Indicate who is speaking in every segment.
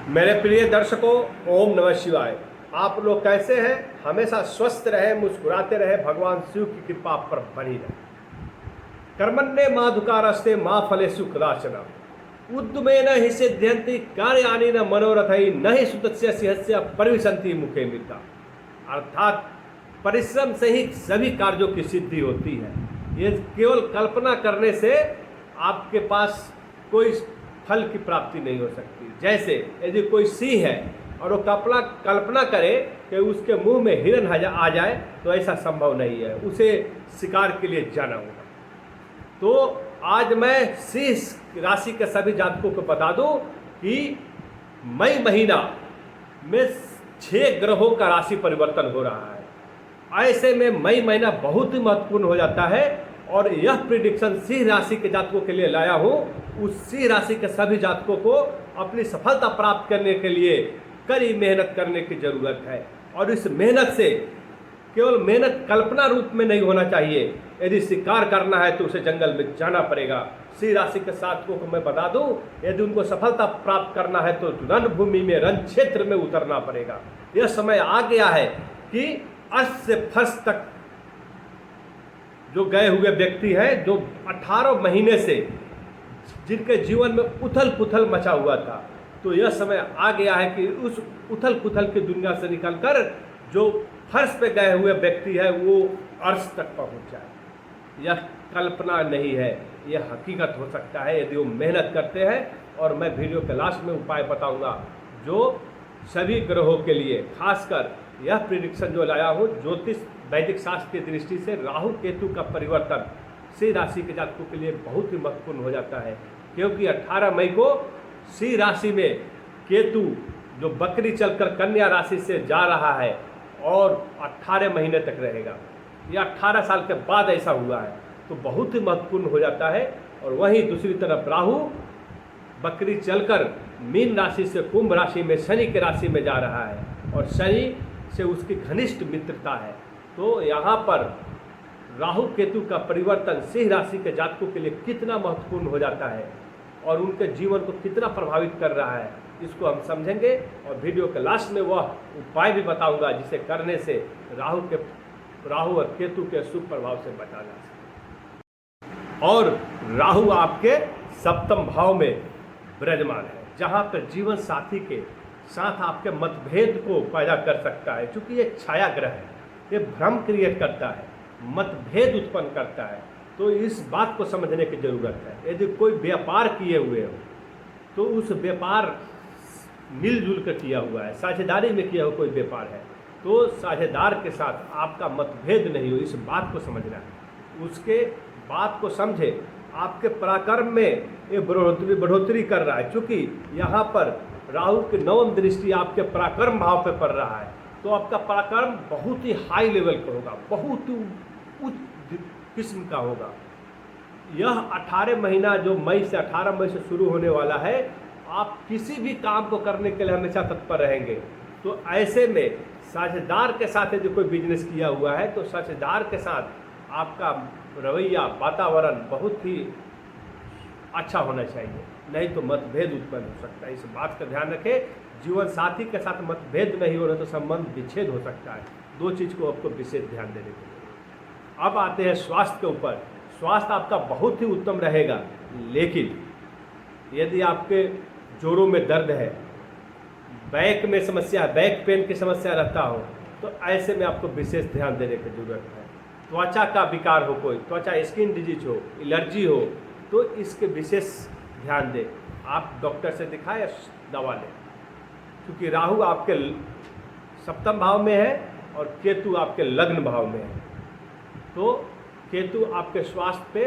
Speaker 1: मेरे प्रिय दर्शकों, ओम नमः शिवाय। आप लोग कैसे हैं? हमेशा स्वस्थ रहे, मुस्कुराते रहे, भगवान शिव की कृपा आप पर बनी रहे। कर्मण्ये माधुकारस्ते माँ फलेषु कदाचन उद्यमेन हि सिद्ध्यन्ति कार्याणि न मनोरथै न हि सुतस्य सिंहस्य परिविशन्ति मुखे मृता। अर्थात परिश्रम से ही सभी कार्यों की सिद्धि होती है। ये केवल कल्पना करने से आपके पास कोई फल की प्राप्ति नहीं हो सकती। जैसे यदि कोई सिंह है और वो कल्पना करे कि उसके मुंह में हिरन आ जाए तो ऐसा संभव नहीं है, उसे शिकार के लिए जाना होगा। तो आज मैं सिंह राशि के सभी जातकों को बता दूं कि मई महीना में 6 ग्रहों का राशि परिवर्तन हो रहा है। ऐसे में मई महीना बहुत ही महत्वपूर्ण हो जाता है और यह प्रिडिक्शन सिंह राशि के जातकों के लिए लाया हूँ। उस सिंह राशि के सभी जातकों को अपनी सफलता प्राप्त करने के लिए कड़ी मेहनत करने की जरूरत है। और इस मेहनत से केवल मेहनत कल्पना रूप में नहीं होना चाहिए। यदि शिकार करना है तो उसे जंगल में जाना पड़ेगा। सिंह राशि के जातकों को मैं बता दूं, यदि उनको सफलता प्राप्त करना है तो रणभूमि में, रण क्षेत्र में उतरना पड़ेगा। यह समय आ गया है कि अर्श से फर्श तक जो गए हुए व्यक्ति हैं, जो 18 महीने से जिनके जीवन में उथल पुथल मचा हुआ था, तो यह समय आ गया है कि उस उथल पुथल की दुनिया से निकलकर जो फर्श पे गए हुए व्यक्ति है वो अर्श तक पहुंच जाए। यह कल्पना नहीं है, यह हकीकत हो सकता है यदि वो मेहनत करते हैं। और मैं वीडियो के लास्ट में उपाय बताऊंगा जो सभी ग्रहों के लिए, खासकर यह प्रिडिक्शन जो लाया हूँ ज्योतिष वैदिक शास्त्र की दृष्टि से राहु केतु का परिवर्तन सिंह राशि के जातकों के लिए बहुत ही महत्वपूर्ण हो जाता है। क्योंकि 18 मई को सिंह राशि में केतु जो बकरी चलकर कन्या राशि से जा रहा है और 18 महीने तक रहेगा। यह 18 साल के बाद ऐसा हुआ है, तो बहुत ही महत्वपूर्ण हो जाता है। और वहीं दूसरी तरफ राहु बकरी चलकर मीन राशि से कुंभ राशि में, शनि के राशि में जा रहा है और शनि से उसकी घनिष्ठ मित्रता है। तो यहाँ पर राहु केतु का परिवर्तन सिंह राशि के जातकों के लिए कितना महत्वपूर्ण हो जाता है और उनके जीवन को कितना प्रभावित कर रहा है, इसको हम समझेंगे। और वीडियो के लास्ट में वह उपाय भी बताऊंगा जिसे करने से राहु और केतु के शुभ प्रभाव से बचा जा सके। और राहु आपके सप्तम भाव में विराजमान है, जहाँ पर जीवन साथी के साथ आपके मतभेद को पैदा कर सकता है। क्योंकि ये छाया ग्रह है, ये भ्रम क्रिएट करता है, मतभेद उत्पन्न करता है। तो इस बात को समझने की जरूरत है। यदि कोई व्यापार किए हुए हो तो उस व्यापार मिलजुल कर किया हुआ है, साझेदारी में किया हुआ कोई व्यापार है, तो साझेदार के साथ आपका मतभेद नहीं हो, इस बात को समझना है। उसके बात को समझे। आपके पराक्रम में ये बढ़ोतरी कर रहा है। चूँकि यहाँ पर राहु की 9वीं दृष्टि आपके पराक्रम भाव पर पड़ रहा है, तो आपका पराक्रम बहुत ही हाई लेवल का होगा, बहुत ही उच्च किस्म का होगा। यह 18 महीना जो मई से 18 मई से शुरू होने वाला है, आप किसी भी काम को करने के लिए हमेशा तत्पर रहेंगे। तो ऐसे में साझेदार के साथ यदि कोई बिजनेस किया हुआ है तो साझेदार के साथ आपका रवैया, वातावरण बहुत ही अच्छा होना चाहिए, नहीं तो मतभेद उत्पन्न हो सकता है। इस बात का ध्यान रखें। जीवन साथी के साथ मतभेद नहीं हो रहा तो संबंध विच्छेद हो सकता है। 2 चीज़ को आपको विशेष ध्यान देने के लिए। अब आते हैं स्वास्थ्य के ऊपर। स्वास्थ्य आपका बहुत ही उत्तम रहेगा, लेकिन यदि आपके जोड़ों में दर्द है, बैक में समस्या, बैक पेन की समस्या रहता हो, तो ऐसे में आपको विशेष ध्यान देने की जरूरत है। त्वचा का विकार हो, कोई त्वचा स्किन डिजीज हो, एलर्जी हो, तो इसके विशेष ध्यान दें। आप डॉक्टर से दिखाएं या दवा लें। क्योंकि राहु आपके सप्तम भाव में है और केतु आपके लग्न भाव में है, तो केतु आपके स्वास्थ्य पे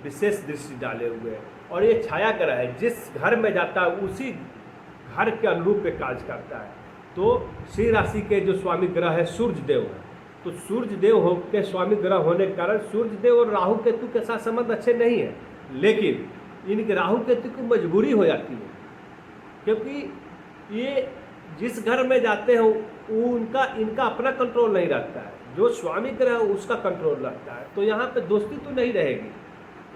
Speaker 1: विशेष दृष्टि डाले हुए है। और ये छाया ग्रह है, जिस घर में जाता है उसी घर के अनुरूप पे कार्य करता है। तो सिंह राशि के जो स्वामी ग्रह है सूर्य देव है, तो सूर्य देव हो के स्वामी ग्रह होने के कारण सूर्य देव और राहु केतु के साथ संबंध अच्छे नहीं है। लेकिन इनके राहु केतु की मजबूरी हो जाती है, क्योंकि ये जिस घर में जाते हैं वो इनका अपना कंट्रोल नहीं रहता है, जो स्वामी ग्रह है उसका कंट्रोल रहता है। तो यहाँ पे दोस्ती तो नहीं रहेगी,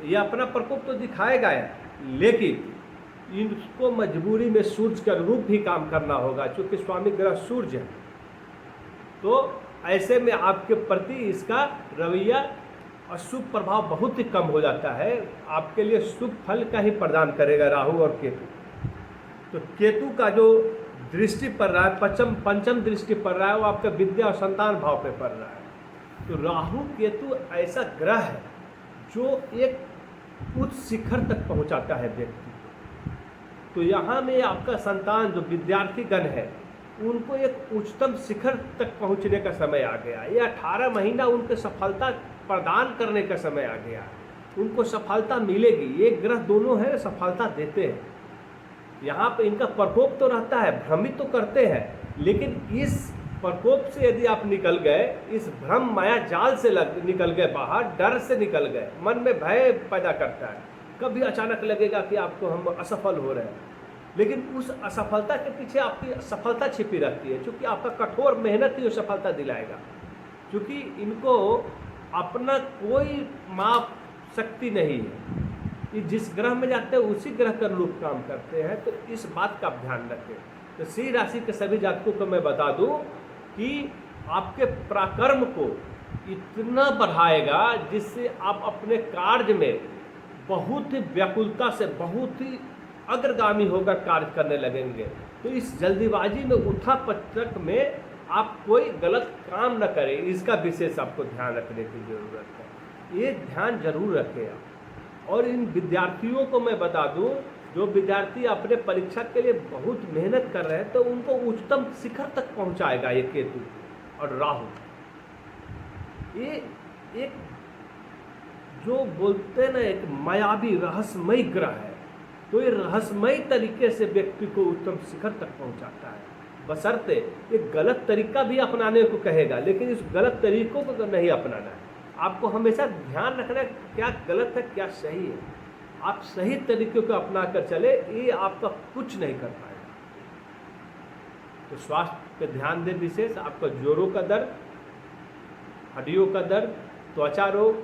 Speaker 1: ये अपना प्रकोप तो दिखाएगा है, लेकिन इनको मजबूरी में सूर्य के अनुरूप भी काम करना होगा, क्योंकि स्वामी ग्रह सूर्य है। तो ऐसे में आपके प्रति इसका रवैया अशुभ प्रभाव बहुत ही कम हो जाता है, आपके लिए शुभ फल का ही प्रदान करेगा राहु और केतु। तो केतु का जो दृष्टि पड़ रहा है, पंचम दृष्टि पड़ रहा है, वो आपका विद्या और संतान भाव पे पड़ रहा है। तो राहु केतु ऐसा ग्रह है जो एक उच्च शिखर तक पहुंचाता है व्यक्ति को। तो यहाँ में आपका संतान जो विद्यार्थी गण है उनको एक उच्चतम शिखर तक पहुंचने का समय आ गया। ये 18 महीना उनके सफलता प्रदान करने का समय आ गया, उनको सफलता मिलेगी। ये ग्रह दोनों है सफलता देते हैं। यहाँ पे इनका प्रकोप तो रहता है, भ्रमित तो करते हैं, लेकिन इस प्रकोप से यदि आप निकल गए, इस भ्रम माया जाल से निकल गए बाहर, डर से निकल गए, मन में भय पैदा करता है। कभी अचानक लगेगा कि आपको हम असफल हो रहे हैं, लेकिन उस असफलता के पीछे आपकी सफलता छिपी रहती है, क्योंकि आपका कठोर मेहनत ही वो सफलता दिलाएगा। क्योंकि इनको अपना कोई माप शक्ति नहीं है, ये जिस ग्रह में जाते हैं उसी ग्रह के अनुरूप काम करते हैं। तो इस बात का आप ध्यान रखें। तो सिंह राशि के सभी जातकों को मैं बता दूं कि आपके पराक्रम को इतना बढ़ाएगा जिससे आप अपने कार्य में बहुत ही व्याकुलता से, बहुत ही अग्रगामी होकर कार्य करने लगेंगे। तो इस जल्दीबाजी में, उठा पटक में आप कोई गलत काम न करें, इसका विशेष आपको ध्यान रखने की जरूरत है। ये ध्यान जरूर रखें आप। और इन विद्यार्थियों को मैं बता दूं, जो विद्यार्थी अपने परीक्षा के लिए बहुत मेहनत कर रहे हैं, तो उनको उच्चतम शिखर तक पहुंचाएगा ये केतु और राहु। ये एक जो बोलते हैं ना, एक मायावी रहस्यमय ग्रह है। तो ये रहस्यमय तरीके से व्यक्ति को उत्तम शिखर तक पहुंचाता है, बशर्ते एक गलत तरीका भी अपनाने को कहेगा, लेकिन इस गलत तरीकों को तो नहीं अपनाना है। आपको हमेशा ध्यान रखना है क्या गलत है क्या सही है। आप सही तरीके को अपना कर चले, ये आपका कुछ नहीं कर पाएगा। तो स्वास्थ्य पे ध्यान दें विशेष। आपका जोड़ों का दर्द, हड्डियों का दर्द, त्वचा रोग,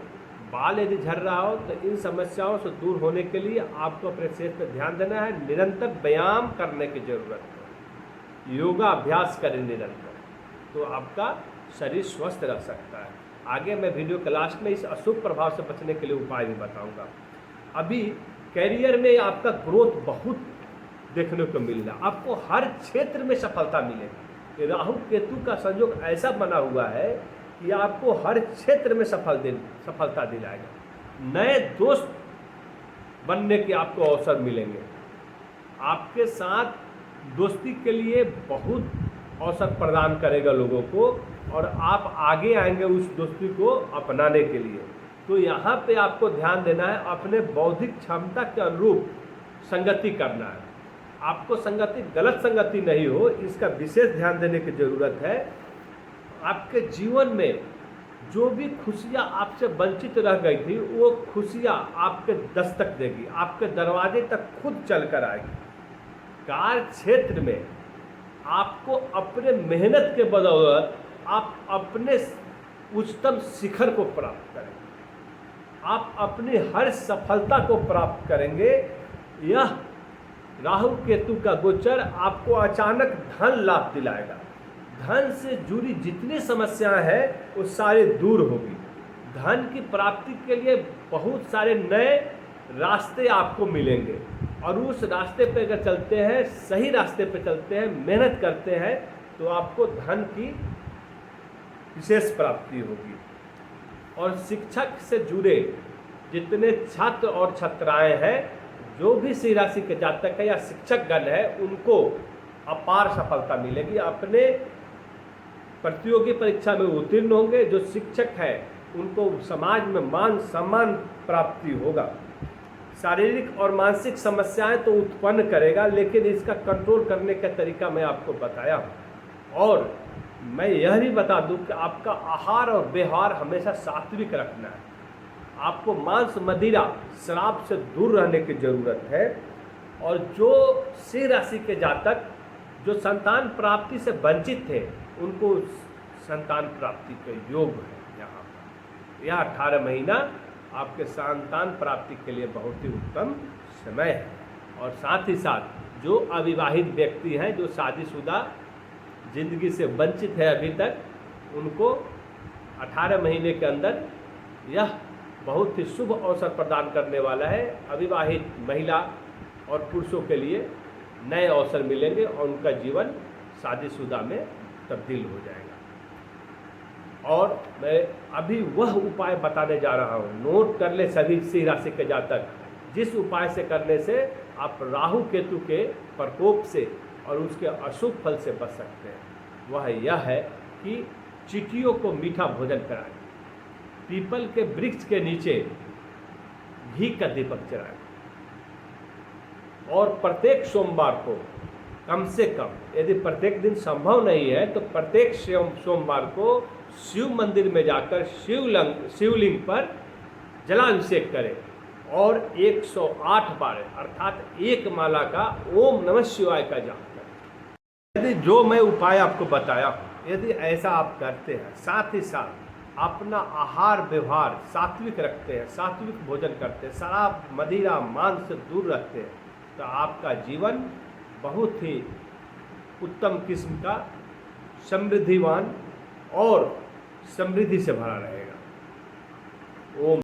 Speaker 1: बाल यदि झड़ रहा हो, तो इन समस्याओं से दूर होने के लिए आपको अपने सेहत पर ध्यान देना है। निरंतर व्यायाम करने की जरूरत है, योगा अभ्यास करें निरंतर, तो आपका शरीर स्वस्थ रह सकता है। आगे मैं वीडियो के लास्ट में इस अशुभ प्रभाव से बचने के लिए उपाय भी बताऊंगा। अभी कैरियर में आपका ग्रोथ बहुत देखने को मिल रहा है, आपको हर क्षेत्र में सफलता मिलेगी। राहु केतु का संयोग ऐसा बना हुआ है कि आपको हर क्षेत्र में सफलता दिलाएगा। नए दोस्त बनने के आपको अवसर मिलेंगे, आपके साथ दोस्ती के लिए बहुत अवसर प्रदान करेगा लोगों को, और आप आगे आएंगे उस दोस्ती को अपनाने के लिए। तो यहाँ पे आपको ध्यान देना है, अपने बौद्धिक क्षमता के अनुरूप संगति करना है। आपको संगति, गलत संगति नहीं हो, इसका विशेष ध्यान देने की जरूरत है। आपके जीवन में जो भी खुशियाँ आपसे वंचित रह गई थी, वो खुशियाँ आपके दस्तक देगी, आपके दरवाजे तक खुद चल कर आएगी। कार्य क्षेत्र में आपको अपने मेहनत के बदौलत आप अपने उच्चतम शिखर को प्राप्त करेंगे, आप अपनी हर सफलता को प्राप्त करेंगे। यह राहु केतु का गोचर आपको अचानक धन लाभ दिलाएगा। धन से जुड़ी जितनी समस्याएं हैं वो सारी दूर होगी। धन की प्राप्ति के लिए बहुत सारे नए रास्ते आपको मिलेंगे, और उस रास्ते पे अगर चलते हैं, सही रास्ते पे चलते हैं, मेहनत करते हैं, तो आपको धन की विशेष प्राप्ति होगी। और शिक्षक से जुड़े जितने छात्र और छात्राएं हैं, जो भी सिंह राशि के जातक है या शिक्षक गण है, उनको अपार सफलता मिलेगी। अपने प्रतियोगी परीक्षा में उत्तीर्ण होंगे। जो शिक्षक है उनको समाज में मान सम्मान प्राप्ति होगा। शारीरिक और मानसिक समस्याएं तो उत्पन्न करेगा, लेकिन इसका कंट्रोल करने का तरीका मैं आपको बताया। और मैं यह भी बता दूं कि आपका आहार और व्यवहार हमेशा सात्विक रखना है। आपको मांस, मदिरा, शराब से दूर रहने की जरूरत है। और जो सिंह राशि के जातक जो संतान प्राप्ति से वंचित थे, उनको संतान प्राप्ति का योग है। यहाँ पर यह 18 महीना आपके संतान प्राप्ति के लिए बहुत ही उत्तम समय है। और साथ ही साथ जो अविवाहित व्यक्ति हैं, जो शादीशुदा जिंदगी से वंचित है अभी तक, उनको 18 महीने के अंदर यह बहुत ही शुभ अवसर प्रदान करने वाला है। अविवाहित महिला और पुरुषों के लिए नए अवसर मिलेंगे और उनका जीवन शादीशुदा में तब्दील हो जाएगा। और मैं अभी वह उपाय बताने जा रहा हूँ, नोट कर ले सभी सिंह राशि के जातक, जिस उपाय से करने से आप राहु केतु के प्रकोप से और उसके अशुभ फल से बच सकते हैं। वह यह है कि चींटियों को मीठा भोजन कराएं, पीपल के वृक्ष के नीचे घी का दीपक जलाएं और प्रत्येक सोमवार को कम से कम, यदि प्रत्येक दिन संभव नहीं है तो प्रत्येक सोमवार को शिव मंदिर में जाकर शिवलिंग पर जलाभिषेक करें और 108 बार अर्थात एक माला का ओम नमः शिवाय का जाप करें। यदि जो मैं उपाय आपको बताया, यदि ऐसा आप करते हैं, साथ ही साथ अपना आहार व्यवहार सात्विक रखते हैं, सात्विक भोजन करते हैं, शराब मदिरा मांस से दूर रखते हैं, तो आपका जीवन बहुत ही उत्तम किस्म का समृद्धिवान और समृद्धि से भरा रहेगा। ओम।